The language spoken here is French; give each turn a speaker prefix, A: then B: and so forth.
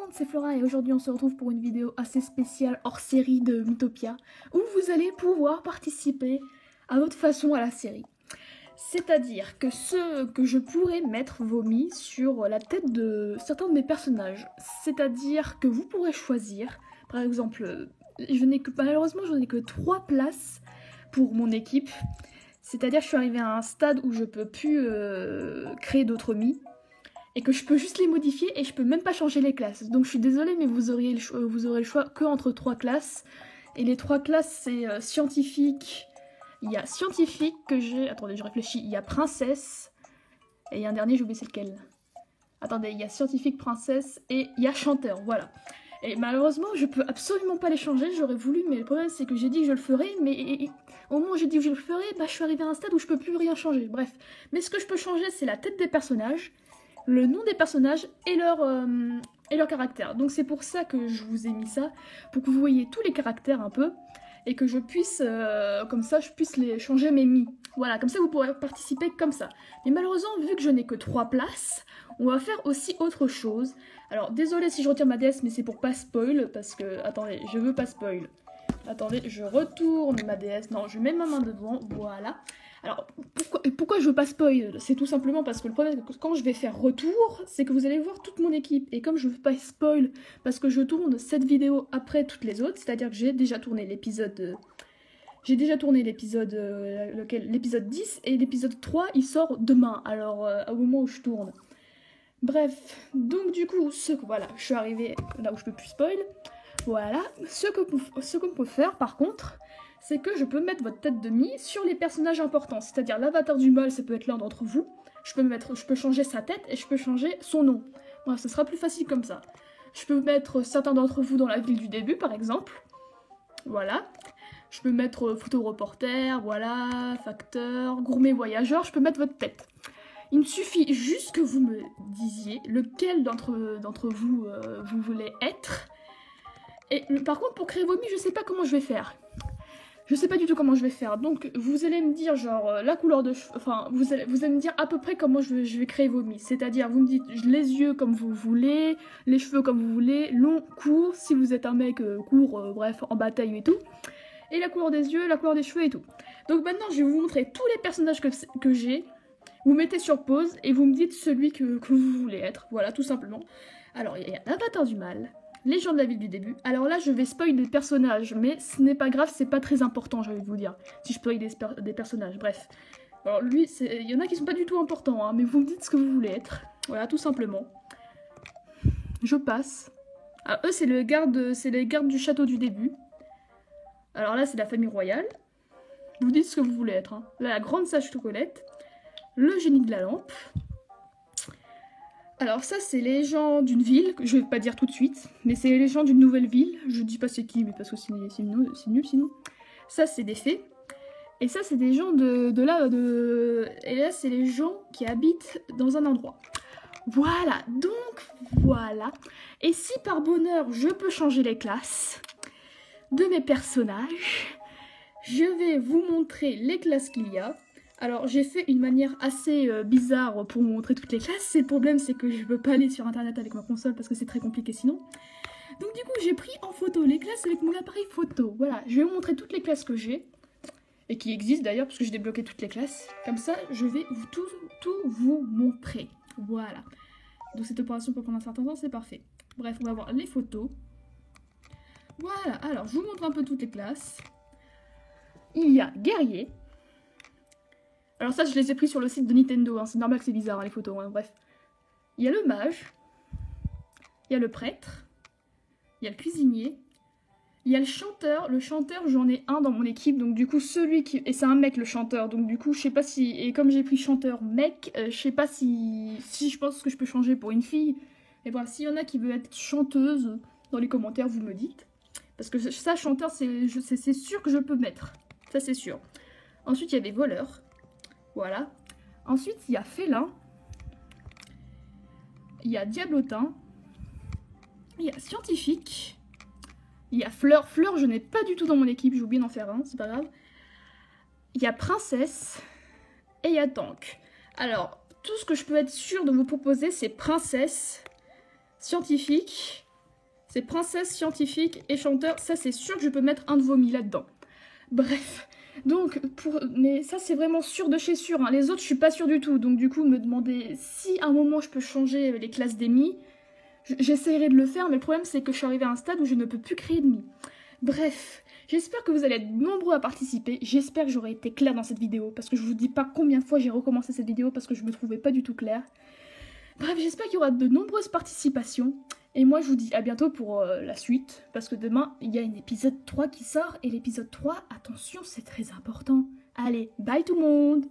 A: monde, c'est Flora et aujourd'hui on se retrouve pour une vidéo assez spéciale hors série de Mythopia où vous allez pouvoir participer à votre façon à la série. C'est-à-dire que je pourrais mettre vomi sur la tête de certains de mes personnages. C'est-à-dire que vous pourrez choisir, par exemple, malheureusement je n'ai que 3 places pour mon équipe. C'est-à-dire que je suis arrivée à un stade où je peux plus créer d'autres mi. Et que je peux juste les modifier et je peux même pas changer les classes. Donc je suis désolée mais vous aurez le choix que entre 3 classes. Et les 3 classes c'est scientifique. Il y a scientifique que j'ai... Attendez, je réfléchis. Il y a princesse. Et il y a un dernier, j'ai oublié c'est lequel. Attendez, il y a scientifique, princesse et il y a chanteur, voilà. Et malheureusement, je peux absolument pas les changer, j'aurais voulu, mais le problème c'est que j'ai dit que je le ferais, mais au moment où j'ai dit que je le ferais, bah je suis arrivée à un stade où je peux plus rien changer, bref. Mais ce que je peux changer, c'est la tête des personnages, le nom des personnages et leur caractère. Donc c'est pour ça que je vous ai mis ça, pour que vous voyez tous les caractères un peu, et que je puisse, comme ça, je puisse les changer mes mi. Voilà, comme ça vous pourrez participer comme ça. Mais malheureusement, vu que je n'ai que 3 places, on va faire aussi autre chose. Alors, désolé si je retire ma DS, mais c'est pour pas spoil, parce que, attendez, je veux pas spoil. Attendez, je retourne ma DS, non, je mets ma main devant, voilà. Alors, pourquoi je veux pas spoil? C'est tout simplement parce que le problème, c'est que quand je vais faire retour, c'est que vous allez voir toute mon équipe. Et comme je veux pas spoil, parce que je tourne cette vidéo après toutes les autres, c'est-à-dire que j'ai déjà tourné l'épisode... l'épisode 10, et l'épisode 3, il sort demain, alors au moment où je tourne. Bref, donc du coup, voilà, je suis arrivée là où je peux plus spoil. Voilà, ce qu'on peut faire par contre, c'est que je peux mettre votre tête de mi sur les personnages importants, c'est-à-dire l'avatar du mal, ça peut être l'un d'entre vous. Je peux changer sa tête et je peux changer son nom. Bref, ce sera plus facile comme ça. Je peux mettre certains d'entre vous dans la ville du début, par exemple. Voilà. Je peux mettre photo reporter, voilà, facteur, gourmet voyageur, je peux mettre votre tête. Il me suffit juste que vous me disiez lequel d'entre vous vous voulez être. Et par contre, pour créer vos mi, je sais pas comment je vais faire. Je sais pas du tout comment je vais faire. Donc, vous allez me dire, genre, la couleur de cheveux... Enfin, vous allez me dire à peu près comment je vais créer vos mi. C'est-à-dire, vous me dites les yeux comme vous voulez, les cheveux comme vous voulez, long, court, si vous êtes un mec court, bref, en bataille et tout. Et la couleur des yeux, la couleur des cheveux et tout. Donc maintenant, je vais vous montrer tous les personnages que j'ai. Vous mettez sur pause et vous me dites celui que vous voulez être. Voilà, tout simplement. Alors, il y a l'avatar du mal, les gens de la ville du début. Alors là, je vais spoil des personnages, mais ce n'est pas grave, c'est pas très important, j'ai envie de vous dire. Si je spoil des personnages, bref. Alors lui, il y en a qui sont pas du tout importants, hein, mais vous me dites ce que vous voulez être. Voilà, tout simplement. Je passe. Alors eux, c'est les gardes du château du début. Alors là, c'est la famille royale. Vous dites ce que vous voulez être. Hein. Là, la grande sage Chocolette. Le génie de la lampe. Alors ça, c'est les gens d'une ville, que je vais pas dire tout de suite, mais c'est les gens d'une nouvelle ville. Je dis pas c'est qui, mais parce que c'est nul sinon. Ça, c'est des fées. Et ça, c'est des gens Et là, c'est les gens qui habitent dans un endroit. Voilà, donc voilà. Et si par bonheur, je peux changer les classes de mes personnages, je vais vous montrer les classes qu'il y a. Alors j'ai fait une manière assez bizarre pour vous montrer toutes les classes. Le problème c'est que je peux pas aller sur internet avec ma console parce que c'est très compliqué sinon. Donc du coup j'ai pris en photo les classes avec mon appareil photo. Voilà, je vais vous montrer toutes les classes que j'ai. Et qui existent d'ailleurs parce que j'ai débloqué toutes les classes. Comme ça je vais tout vous montrer. Voilà. Donc cette opération peut prendre un certain temps, c'est parfait. Bref, on va voir les photos. Voilà, alors je vous montre un peu toutes les classes. Il y a guerrier. Alors ça, je les ai pris sur le site de Nintendo, hein. C'est normal que c'est bizarre, hein, les photos, hein. Bref. Il y a le mage. Il y a le prêtre. Il y a le cuisinier. Il y a le chanteur. Le chanteur, j'en ai un dans mon équipe, donc du coup, celui qui... Et c'est un mec, le chanteur, donc du coup, je sais pas si... Et comme j'ai pris chanteur mec, je sais pas si je pense que je peux changer pour une fille. Et voilà, s'il y en a qui veut être chanteuse, dans les commentaires, vous me dites. Parce que ça, chanteur, c'est sûr que je peux mettre. Ça, c'est sûr. Ensuite, il y a des voleurs. Voilà. Ensuite, il y a félin. Il y a diablotin. Il y a scientifique. Il y a fleur. Fleur, je n'ai pas du tout dans mon équipe. J'ai oublié d'en faire un, c'est pas grave. Il y a princesse. Et il y a tank. Alors, tout ce que je peux être sûre de vous proposer, c'est princesse, scientifique C'est princesse, scientifique et chanteur. Ça, c'est sûr que je peux mettre un de vomi là-dedans. Bref. Donc, mais ça, c'est vraiment sûr de chez sûr. Hein. Les autres, je suis pas sûre du tout. Donc, du coup, me demander si à un moment je peux changer les classes d'Emi. J'essaierai de le faire, mais le problème, c'est que je suis arrivée à un stade où je ne peux plus créer d'Emi. Bref. J'espère que vous allez être nombreux à participer. J'espère que j'aurai été claire dans cette vidéo. Parce que je vous dis pas combien de fois j'ai recommencé cette vidéo parce que je me trouvais pas du tout claire. Bref, j'espère qu'il y aura de nombreuses participations. Et moi, je vous dis à bientôt pour la suite. Parce que demain, il y a un épisode 3 qui sort. Et l'épisode 3, attention, c'est très important. Allez, bye tout le monde!